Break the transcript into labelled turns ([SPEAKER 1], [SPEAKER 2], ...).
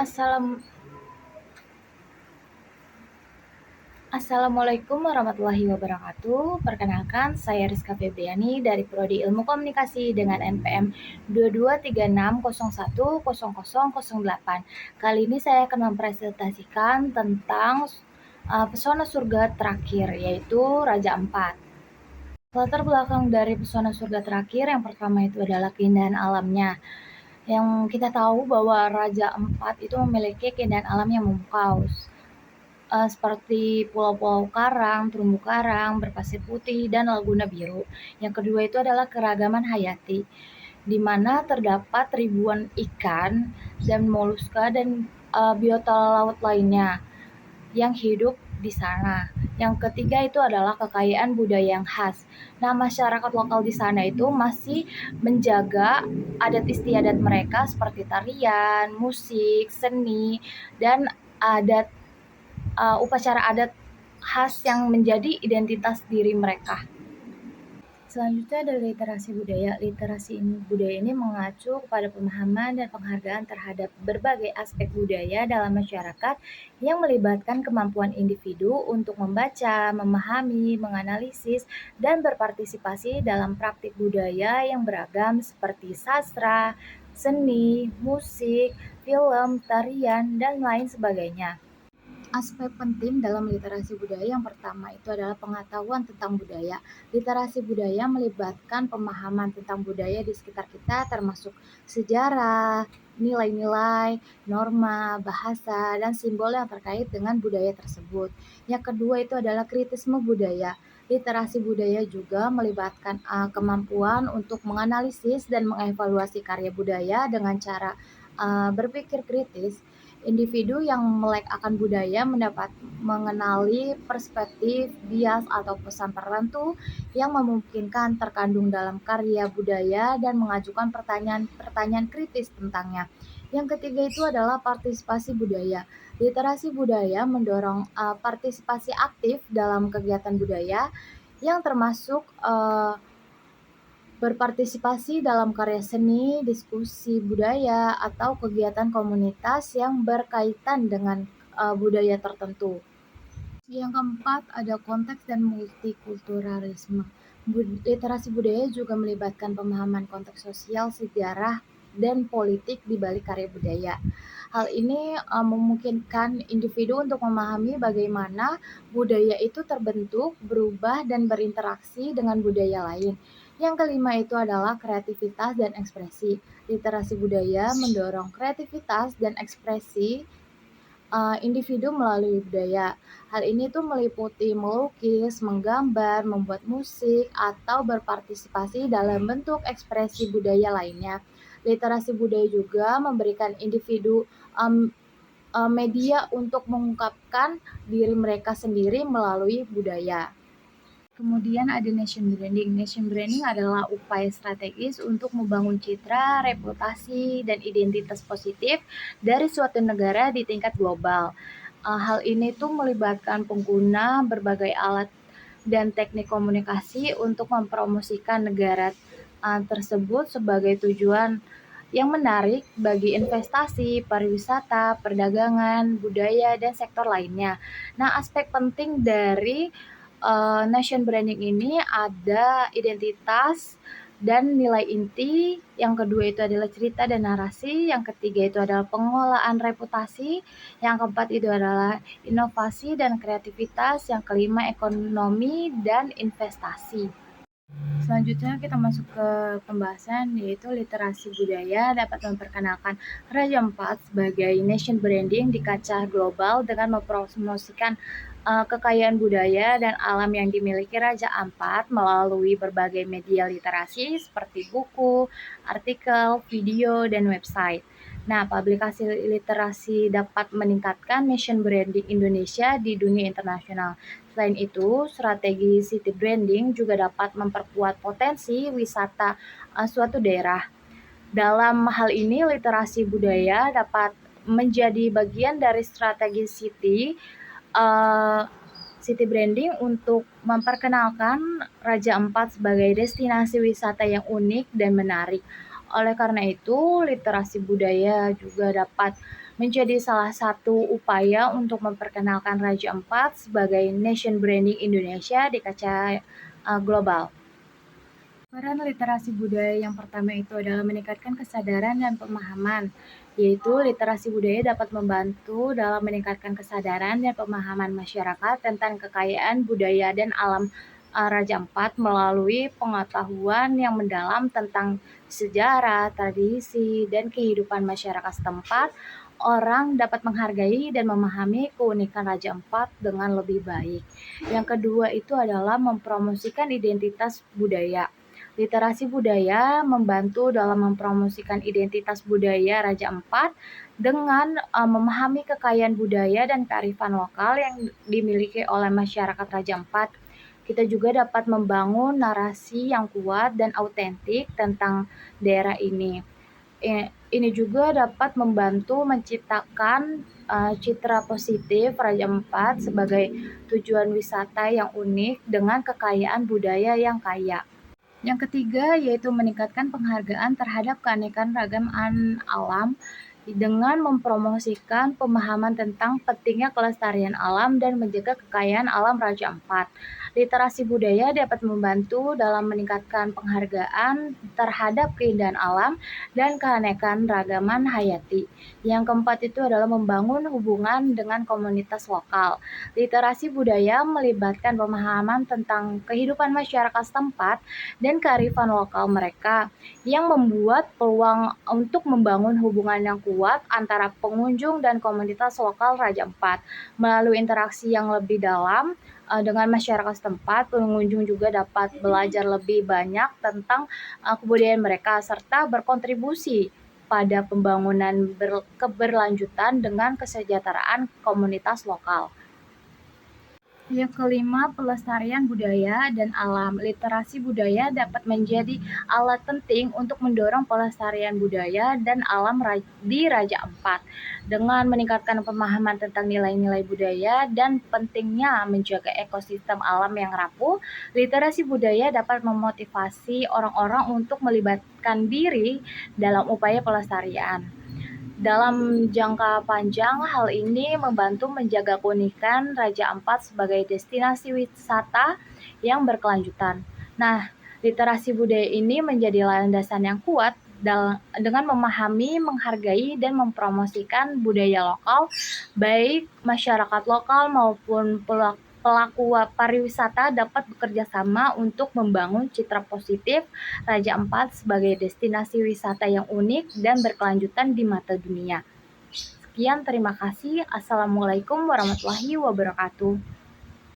[SPEAKER 1] Assalam Assalamualaikum warahmatullahi wabarakatuh. Perkenalkan, saya Rizka Febriani dari Prodi Ilmu Komunikasi dengan NPM 2236010008. Kali ini saya akan mempresentasikan tentang pesona surga terakhir, yaitu Raja Ampat. Latar belakang dari pesona surga terakhir yang pertama itu adalah keindahan alamnya. Yang kita tahu bahwa Raja Ampat itu memiliki keindahan alam yang memukau, seperti pulau-pulau karang, terumbu karang, berpasir putih, dan laguna biru. Yang kedua itu adalah keragaman hayati, di mana terdapat ribuan ikan dan moluska dan biota laut lainnya yang hidup di sana. Yang ketiga itu adalah kekayaan budaya yang khas. Nah, masyarakat lokal di sana itu masih menjaga adat istiadat mereka seperti tarian, musik, seni, dan adat upacara adat khas yang menjadi identitas diri mereka. Selanjutnya ada literasi budaya. Literasi budaya ini mengacu kepada pemahaman dan penghargaan terhadap berbagai aspek budaya dalam masyarakat yang melibatkan kemampuan individu untuk membaca, memahami, menganalisis, dan berpartisipasi dalam praktik budaya yang beragam seperti sastra, seni, musik, film, tarian, dan lain sebagainya. Aspek penting dalam literasi budaya yang pertama itu adalah pengetahuan tentang budaya. Literasi budaya melibatkan pemahaman tentang budaya di sekitar kita termasuk sejarah, nilai-nilai, norma, bahasa, dan simbol yang terkait dengan budaya tersebut. Yang kedua itu adalah kritisme budaya. Literasi budaya juga melibatkan kemampuan untuk menganalisis dan mengevaluasi karya budaya dengan cara berpikir kritis. Individu yang melek akan budaya mendapat mengenali perspektif, bias, atau pesan tertentu yang memungkinkan terkandung dalam karya budaya dan mengajukan pertanyaan-pertanyaan kritis tentangnya. Yang ketiga itu adalah partisipasi budaya. Literasi budaya mendorong partisipasi aktif dalam kegiatan budaya yang termasuk berpartisipasi dalam karya seni, diskusi budaya, atau kegiatan komunitas yang berkaitan dengan budaya tertentu. Yang keempat, ada konteks dan multikulturalisme. Literasi budaya juga melibatkan pemahaman konteks sosial, sejarah, dan politik di balik karya budaya. Hal ini memungkinkan individu untuk memahami bagaimana budaya itu terbentuk, berubah, dan berinteraksi dengan budaya lain. Yang kelima itu adalah kreativitas dan ekspresi. Literasi budaya mendorong kreativitas dan ekspresi individu melalui budaya. Hal ini tuh meliputi melukis, menggambar, membuat musik, atau berpartisipasi dalam bentuk ekspresi budaya lainnya. Literasi budaya juga memberikan individu media untuk mengungkapkan diri mereka sendiri melalui budaya. Kemudian ada nation branding. Nation branding adalah upaya strategis untuk membangun citra, reputasi, dan identitas positif dari suatu negara di tingkat global. Hal ini tuh melibatkan pengguna berbagai alat dan teknik komunikasi untuk mempromosikan negara tersebut sebagai tujuan yang menarik bagi investasi, pariwisata, perdagangan, budaya, dan sektor lainnya. Nah, aspek penting dari nation branding ini ada identitas dan nilai inti, yang kedua itu adalah cerita dan narasi, yang ketiga itu adalah pengelolaan reputasi, yang keempat itu adalah inovasi dan kreativitas, yang kelima ekonomi dan investasi. Selanjutnya kita masuk ke pembahasan yaitu literasi budaya dapat memperkenalkan Raja Ampat sebagai nation branding di kancah global dengan mempromosikan kekayaan budaya dan alam yang dimiliki Raja Ampat melalui berbagai media literasi seperti buku, artikel, video, dan website. Nah, publikasi literasi dapat meningkatkan nation branding Indonesia di dunia internasional. Selain itu, strategi city branding juga dapat memperkuat potensi wisata suatu daerah. Dalam hal ini, literasi budaya dapat menjadi bagian dari strategi city branding untuk memperkenalkan Raja Ampat sebagai destinasi wisata yang unik dan menarik. Oleh karena itu, literasi budaya juga dapat menjadi salah satu upaya untuk memperkenalkan Raja Ampat sebagai nation branding Indonesia di kaca global. Peran literasi budaya yang pertama itu adalah meningkatkan kesadaran dan pemahaman, yaitu literasi budaya dapat membantu dalam meningkatkan kesadaran dan pemahaman masyarakat tentang kekayaan budaya dan alam Raja Ampat melalui pengetahuan yang mendalam tentang sejarah, tradisi, dan kehidupan masyarakat setempat. Orang dapat menghargai dan memahami keunikan Raja Ampat dengan lebih baik. Yang kedua itu adalah mempromosikan identitas budaya. Literasi budaya membantu dalam mempromosikan identitas budaya Raja Ampat dengan memahami kekayaan budaya dan kearifan lokal yang dimiliki oleh masyarakat Raja Ampat. Kita juga dapat membangun narasi yang kuat dan autentik tentang daerah ini. Ini juga dapat membantu menciptakan citra positif Raja Ampat sebagai tujuan wisata yang unik dengan kekayaan budaya yang kaya. Yang ketiga yaitu meningkatkan penghargaan terhadap keanekaragaman alam dengan mempromosikan pemahaman tentang pentingnya kelestarian alam dan menjaga kekayaan alam Raja Ampat. Literasi budaya dapat membantu dalam meningkatkan penghargaan terhadap keindahan alam dan keanekaragaman hayati. Yang keempat itu adalah membangun hubungan dengan komunitas lokal. Literasi budaya melibatkan pemahaman tentang kehidupan masyarakat setempat dan kearifan lokal mereka yang membuat peluang untuk membangun hubungan yang kuat antara pengunjung dan komunitas lokal Raja Ampat. Melalui interaksi yang lebih dalam dengan masyarakat setempat, pengunjung juga dapat belajar lebih banyak tentang kebudayaan mereka serta berkontribusi pada pembangunan keberlanjutan dengan kesejahteraan komunitas lokal. Yang kelima, pelestarian budaya dan alam. Literasi budaya dapat menjadi alat penting untuk mendorong pelestarian budaya dan alam di Raja Ampat. Dengan meningkatkan pemahaman tentang nilai-nilai budaya dan pentingnya menjaga ekosistem alam yang rapuh, literasi budaya dapat memotivasi orang-orang untuk melibatkan diri dalam upaya pelestarian. Dalam jangka panjang, hal ini membantu menjaga keunikan Raja Ampat sebagai destinasi wisata yang berkelanjutan. Nah, literasi budaya ini menjadi landasan yang kuat dengan memahami, menghargai, dan mempromosikan budaya lokal, baik masyarakat lokal maupun pelaku pariwisata dapat bekerja sama untuk membangun citra positif Raja Ampat sebagai destinasi wisata yang unik dan berkelanjutan di mata dunia. Sekian, terima kasih. Assalamualaikum warahmatullahi wabarakatuh.